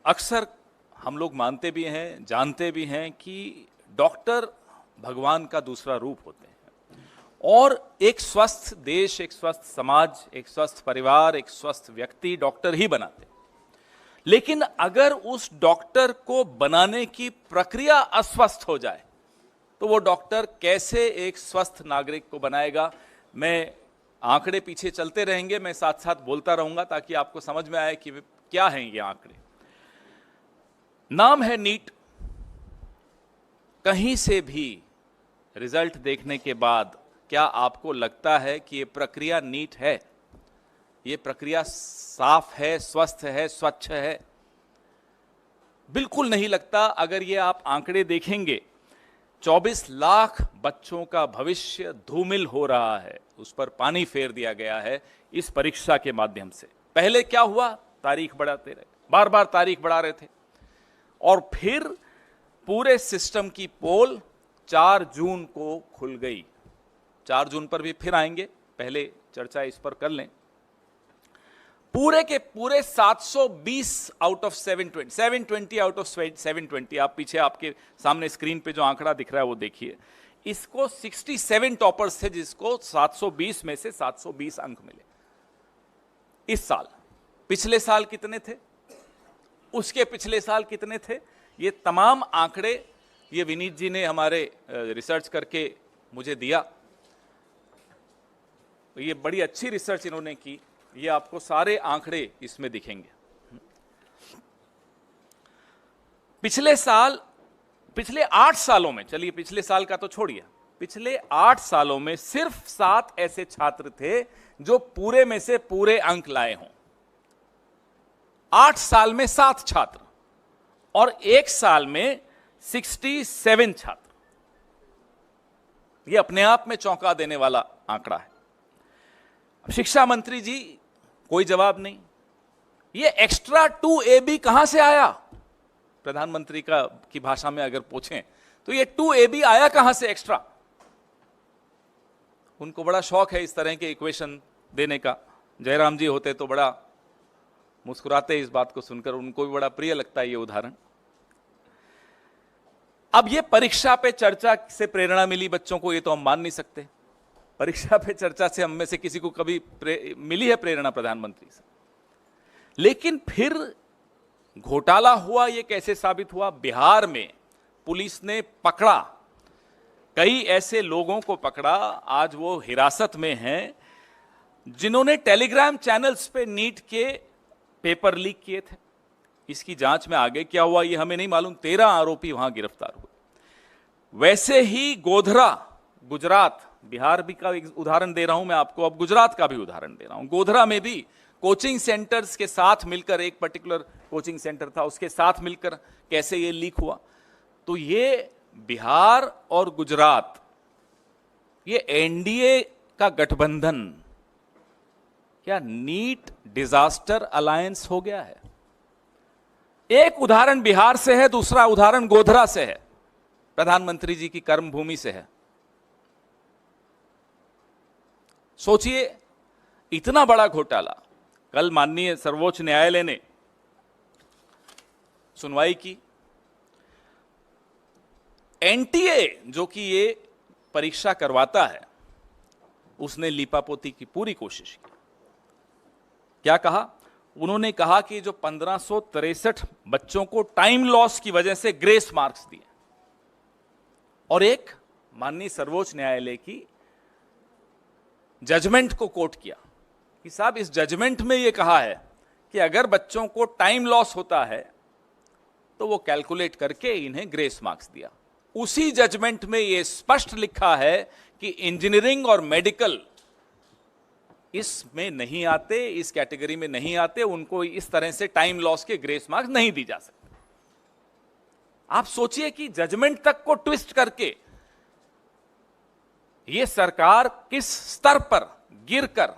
अक्सर हम लोग मानते भी हैं, जानते भी हैं कि डॉक्टर भगवान का दूसरा रूप होते हैं और एक स्वस्थ देश, एक स्वस्थ समाज, एक स्वस्थ परिवार, एक स्वस्थ व्यक्ति डॉक्टर ही बनाते हैं। लेकिन अगर उस डॉक्टर को बनाने की प्रक्रिया अस्वस्थ हो जाए तो वो डॉक्टर कैसे एक स्वस्थ नागरिक को बनाएगा? मैं आंकड़े पीछे चलते रहेंगे, मैं साथ साथ बोलता रहूंगा ताकि आपको समझ में आए कि क्या हैं ये आंकड़े। नाम है नीट। कहीं से भी रिजल्ट देखने के बाद क्या आपको लगता है कि ये प्रक्रिया नीट है, ये प्रक्रिया साफ है, स्वस्थ है, स्वच्छ है? बिल्कुल नहीं लगता। अगर ये आप आंकड़े देखेंगे, 24 लाख बच्चों का भविष्य धूमिल हो रहा है, उस पर पानी फेर दिया गया है इस परीक्षा के माध्यम से। पहले क्या हुआ? तारीख बढ़ाते रहे, बार बार तारीख बढ़ा रहे थे और फिर पूरे सिस्टम की पोल 4 जून को खुल गई। 4 जून पर भी फिर आएंगे, पहले चर्चा इस पर कर लें। पूरे के पूरे 720 आउट ऑफ 720 आउट ऑफ 720, आप पीछे आपके सामने स्क्रीन पे जो आंकड़ा दिख रहा है वो देखिए। इसको 67 टॉपर्स थे जिसको 720 में से 720 अंक मिले इस साल। पिछले साल कितने थे, उसके पिछले साल कितने थे? ये तमाम आंकड़े ये विनीत जी ने हमारे रिसर्च करके मुझे दिया। ये बड़ी अच्छी रिसर्च इन्होंने की, ये आपको सारे आंकड़े इसमें दिखेंगे। पिछले 8 सालों में, चलिए पिछले साल का तो छोड़िए, पिछले 8 सालों में सिर्फ 7 ऐसे छात्र थे जो पूरे में से पूरे अंक लाए हों। 8 साल में 7 छात्र और 1 साल में 67 छात्र। यह अपने आप में चौंका देने वाला आंकड़ा है। शिक्षा मंत्री जी कोई जवाब नहीं। ये एक्स्ट्रा 2AB कहां से आया? प्रधानमंत्री की भाषा में अगर पूछें तो ये 2AB आया कहां से एक्स्ट्रा? उनको बड़ा शौक है इस तरह के इक्वेशन देने का। जयराम जी होते तो बड़ा मुस्कुराते इस बात को सुनकर, उनको भी बड़ा प्रिय लगता है ये उदाहरण। अब ये परीक्षा पे चर्चा से प्रेरणा मिली बच्चों को, ये तो हम मान नहीं सकते। परीक्षा पे चर्चा से हम में से किसी को कभी मिली है प्रेरणा प्रधानमंत्री से? लेकिन फिर घोटाला हुआ। ये कैसे साबित हुआ? बिहार में पुलिस ने पकड़ा, कई ऐसे लोगों को पकड़ा, आज वो हिरासत में हैं, जिन्होंने टेलीग्राम चैनल्स पे नीट के पेपर लीक किए थे। इसकी जांच में आगे क्या हुआ ये हमें नहीं मालूम। 13 आरोपी वहां गिरफ्तार हुए। वैसे ही गोधरा, गुजरात, बिहार भी का एक उदाहरण दे रहा हूं मैं आपको, अब गुजरात का भी उदाहरण दे रहा हूं। गोधरा में भी कोचिंग सेंटर्स के साथ मिलकर, एक पर्टिकुलर कोचिंग सेंटर था, उसके साथ मिलकर कैसे ये लीक हुआ। तो ये बिहार और गुजरात, ये एनडीए का गठबंधन क्या नीट डिजास्टर अलायंस हो गया है? एक उदाहरण बिहार से है, दूसरा उदाहरण गोधरा से है, प्रधानमंत्री जी की कर्मभूमि से है। सोचिए, इतना बड़ा घोटाला। कल माननीय सर्वोच्च न्यायालय ने सुनवाई की। एनटीए जो कि ये परीक्षा करवाता है, उसने लीपापोती की पूरी कोशिश की। क्या कहा? उन्होंने कहा कि जो 1563 बच्चों को टाइम लॉस की वजह से ग्रेस मार्क्स दिए, और एक माननीय सर्वोच्च न्यायालय की जजमेंट को कोट किया कि साहब इस जजमेंट में यह कहा है कि अगर बच्चों को टाइम लॉस होता है तो वो कैलकुलेट करके इन्हें ग्रेस मार्क्स दिया। उसी जजमेंट में यह स्पष्ट लिखा है कि इंजीनियरिंग और मेडिकल इसमें नहीं आते, इस कैटेगरी में नहीं आते, उनको इस तरह से टाइम लॉस के ग्रेस मार्क्स नहीं दी जा सकते। आप सोचिए कि जजमेंट तक को ट्विस्ट करके यह सरकार किस स्तर पर गिरकर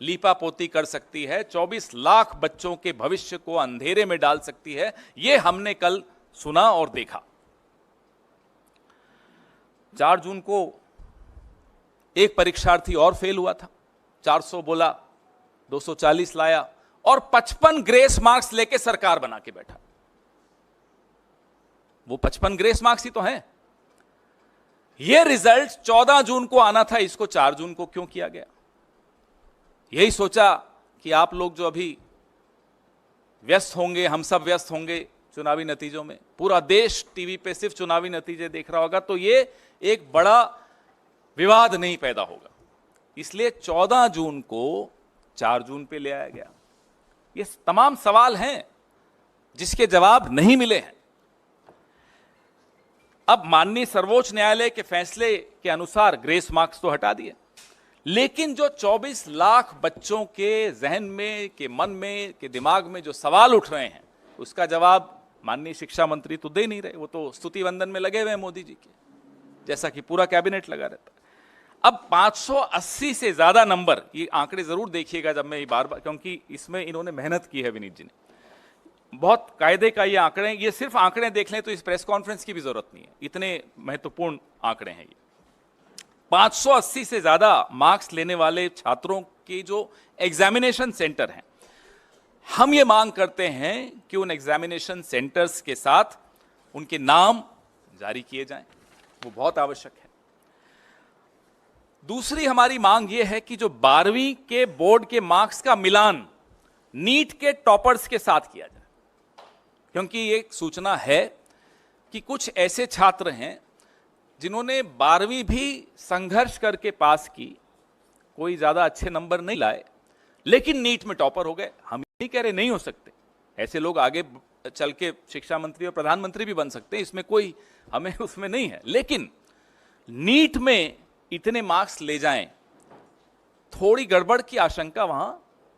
लीपापोती कर सकती है, 24 लाख बच्चों के भविष्य को अंधेरे में डाल सकती है। यह हमने कल सुना और देखा। 4 जून को एक परीक्षार्थी और फेल हुआ था, 400 बोला, 240 लाया और 55 ग्रेस मार्क्स लेके सरकार बना के बैठा। वो 55 ग्रेस मार्क्स ही तो हैं। ये रिजल्ट 14 जून को आना था, इसको 4 जून को क्यों किया गया? यही सोचा कि आप लोग जो अभी व्यस्त होंगे, हम सब व्यस्त होंगे चुनावी नतीजों में, पूरा देश टीवी पे सिर्फ चुनावी नतीजे देख रहा होगा, तो ये एक बड़ा विवाद नहीं पैदा होगा, इसलिए 14 जून को 4 जून पे ले आया गया। ये तमाम सवाल हैं जिसके जवाब नहीं मिले हैं। अब माननीय सर्वोच्च न्यायालय के फैसले के अनुसार ग्रेस मार्क्स तो हटा दिए, लेकिन जो 24 लाख बच्चों के जहन में, के मन में, के दिमाग में जो सवाल उठ रहे हैं, उसका जवाब माननीय शिक्षा मंत्री तो दे नहीं रहे। वो तो स्तुति वंदन में लगे हुए हैं मोदी जी के, जैसा कि पूरा कैबिनेट लगा रहता है। अब 580 से ज्यादा नंबर, ये आंकड़े जरूर देखिएगा जब मैं ये बार बार, क्योंकि इसमें इन्होंने मेहनत की है विनीत जी ने, बहुत कायदे का ये आंकड़े, ये सिर्फ आंकड़े देख लें तो इस प्रेस कॉन्फ्रेंस की भी जरूरत नहीं है, इतने महत्वपूर्ण आंकड़े हैं ये। 580 से ज्यादा मार्क्स लेने वाले छात्रों के जो एग्जामिनेशन सेंटर हैं, हम ये मांग करते हैं कि उन एग्जामिनेशन सेंटर्स के साथ उनके नाम जारी किए जाएं, वो बहुत आवश्यक है। दूसरी हमारी मांग ये है कि जो 12वीं के बोर्ड के मार्क्स का मिलान नीट के टॉपर्स के साथ किया जाए, क्योंकि एक सूचना है कि कुछ ऐसे छात्र हैं जिन्होंने 12वीं भी संघर्ष करके पास की, कोई ज्यादा अच्छे नंबर नहीं लाए, लेकिन नीट में टॉपर हो गए। हम नहीं कह रहे नहीं हो सकते, ऐसे लोग आगे चल के शिक्षा मंत्री और प्रधानमंत्री भी बन सकते हैं, इसमें कोई हमें उसमें नहीं है, लेकिन नीट में इतने मार्क्स ले जाएं, थोड़ी गड़बड़ की आशंका वहां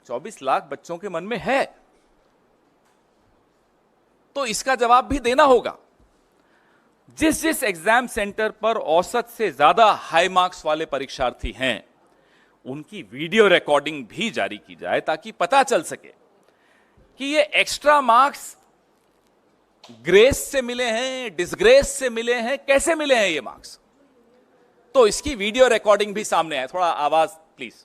24 लाख बच्चों के मन में है, तो इसका जवाब भी देना होगा। जिस जिस एग्जाम सेंटर पर औसत से ज्यादा हाई मार्क्स वाले परीक्षार्थी हैं, उनकी वीडियो रिकॉर्डिंग भी जारी की जाए, ताकि पता चल सके कि ये एक्स्ट्रा मार्क्स ग्रेस से मिले हैं, डिसग्रेस से मिले हैं, कैसे मिले हैं ये मार्क्स। तो इसकी वीडियो रिकॉर्डिंग भी सामने आए, थोड़ा आवाज प्लीज,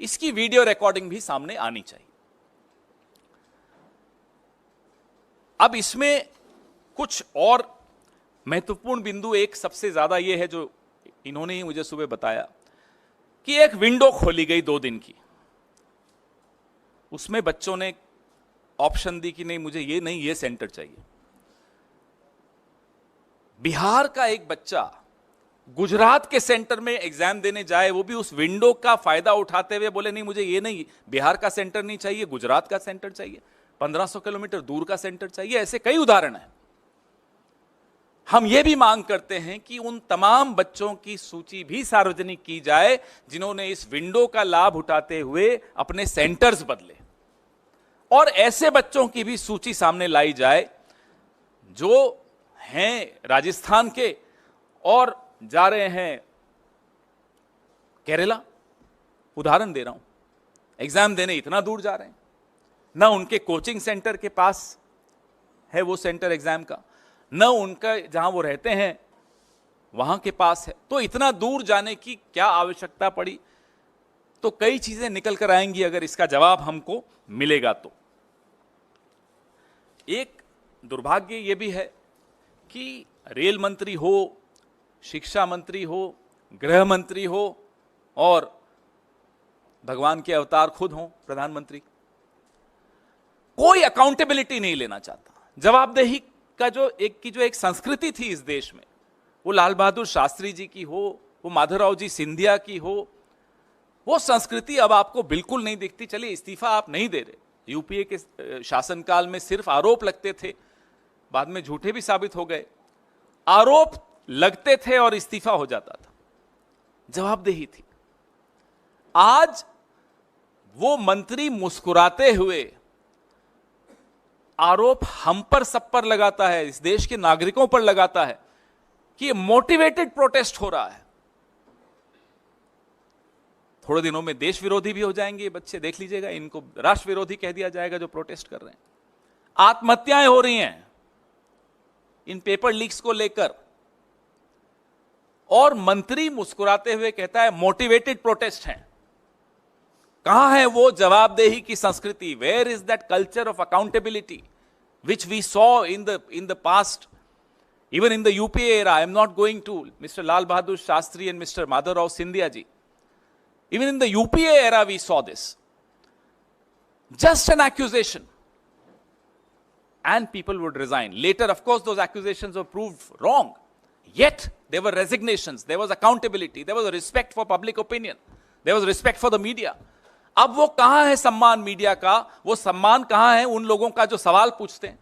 इसकी वीडियो रिकॉर्डिंग भी सामने आनी चाहिए। अब इसमें कुछ और महत्वपूर्ण बिंदु, एक सबसे ज्यादा यह है जो इन्होंने ही मुझे सुबह बताया कि एक विंडो खोली गई 2 दिन की, उसमें बच्चों ने ऑप्शन दी कि नहीं मुझे ये नहीं, ये सेंटर चाहिए। बिहार का एक बच्चा गुजरात के सेंटर में एग्जाम देने जाए, वो भी उस विंडो का फायदा उठाते हुए बोले नहीं मुझे ये नहीं, बिहार का सेंटर नहीं चाहिए, गुजरात का सेंटर चाहिए, 1500 किलोमीटर दूर का सेंटर चाहिए। ऐसे कई उदाहरण हैं। हम ये भी मांग करते हैं कि उन तमाम बच्चों की सूची भी सार्वजनिक की जाए जिन्होंने इस विंडो का लाभ उठाते हुए अपने सेंटर्स बदले, और ऐसे बच्चों की भी सूची सामने लाई जाए जो हैं राजस्थान के और जा रहे हैं केरला, उदाहरण दे रहा हूं, एग्जाम देने इतना दूर जा रहे हैं, ना उनके कोचिंग सेंटर के पास है वो सेंटर एग्जाम का, न उनका जहां वो रहते हैं वहां के पास है, तो इतना दूर जाने की क्या आवश्यकता पड़ी। तो कई चीजें निकल कर आएंगी अगर इसका जवाब हमको मिलेगा तो। एक दुर्भाग्य यह भी है कि रेल मंत्री हो, शिक्षा मंत्री हो, गृह मंत्री हो और भगवान के अवतार खुद हो प्रधानमंत्री, कोई अकाउंटेबिलिटी नहीं लेना चाहता। जवाबदेही का जो एक संस्कृति थी इस देश में, वो लाल बहादुर शास्त्री जी की हो, वो माधवराव जी सिंधिया की हो, वो संस्कृति अब आपको बिल्कुल नहीं दिखती। चलिए इस्तीफा आप नहीं दे रहे, यूपीए के शासनकाल में सिर्फ आरोप लगते थे, बाद में झूठे भी साबित हो गए, आरोप लगते थे और इस्तीफा हो जाता था, जवाबदेही थी। आज वो मंत्री मुस्कुराते हुए आरोप हम पर सब पर लगाता है, इस देश के नागरिकों पर लगाता है कि ये मोटिवेटेड प्रोटेस्ट हो रहा है। थोड़े दिनों में देश विरोधी भी हो जाएंगे ये बच्चे, देख लीजिएगा, इनको राष्ट्र विरोधी कह दिया जाएगा जो प्रोटेस्ट कर रहे हैं। आत्महत्याएं हो रही हैं इन पेपर लीक्स को लेकर, और मंत्री मुस्कुराते हुए कहता है मोटिवेटेड प्रोटेस्ट है। कहां है वो जवाबदेही की संस्कृति? Where is that culture of accountability which we saw in the past Even in the UPA era, I am not going to Mr. Lal Bahadur Shastri and Mr. Madhavrao Sindhya ji. Even in the UPA era, we saw this. Just an accusation, and people would resign. Later, of course, those accusations were proved wrong. Yet, there were resignations, there was accountability, there was a respect for public opinion, there was respect for the media. अब वो कहां है सम्मान media का? वो सम्मान कहां है उन लोगों का जो सवाल पूछते हैं?